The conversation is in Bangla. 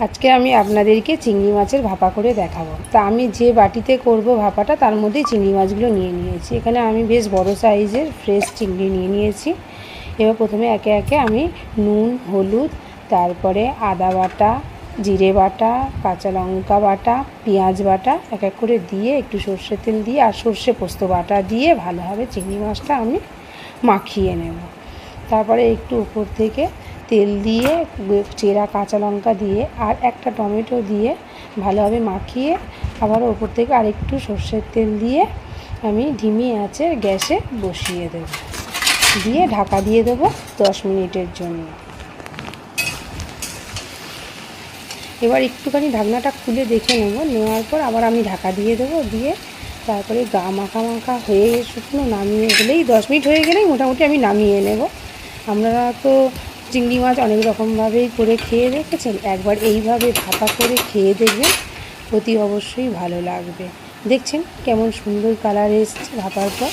আজকে আমি আপনাদেরকে চিংড়ি মাছের ভাপা করে দেখাবো। তা আমি যে বাটিতে করব ভাপাটা তার মধ্যেই চিংড়ি মাছগুলো নিয়ে নিয়েছি। এখানে আমি বেশ বড় সাইজের ফ্রেশ চিংড়ি নিয়ে নিয়েছি। এবার প্রথমে একে একে আমি নুন, হলুদ, তারপরে আদা বাটা, জিরে বাটা, কাঁচা লঙ্কা বাটা, পেঁয়াজ বাটা এক এক করে দিয়ে একটু সর্ষের তেল দিয়ে আর সর্ষে পোস্ত বাটা দিয়ে ভালোভাবে চিংড়ি মাছটা আমি মাখিয়ে নেব। তারপরে একটু উপর থেকে তেল দিয়ে চেরা কাঁচা লঙ্কা দিয়ে আর একটা টমেটো দিয়ে ভালোভাবে মাখিয়ে আবার ওপর থেকে আরেকটু সর্ষের তেল দিয়ে আমি ধিমি আঁচে গ্যাসে বসিয়ে দেব, দিয়ে ঢাকা দিয়ে দেবো 10 মিনিটের জন্য। এবার একটুখানি ঢাকনাটা খুলে দেখে নেওয়ার পর আবার আমি ঢাকা দিয়ে দেবো, দিয়ে তারপরে গা মাখা মাখা হয়ে শুকনো নামিয়ে গেলেই 10 মিনিট হয়ে গেলেই মোটামুটি আমি নামিয়ে নেব। আপনারা তো চিংড়ি মাছ অনেক রকমভাবেই করে খেয়ে দেখেছেন, একবার এইভাবে ভাপা করে খেয়ে দেখবেন, অতি অবশ্যই ভালো লাগবে। দেখছেন কেমন সুন্দর কালার এসছে ভাপার পর।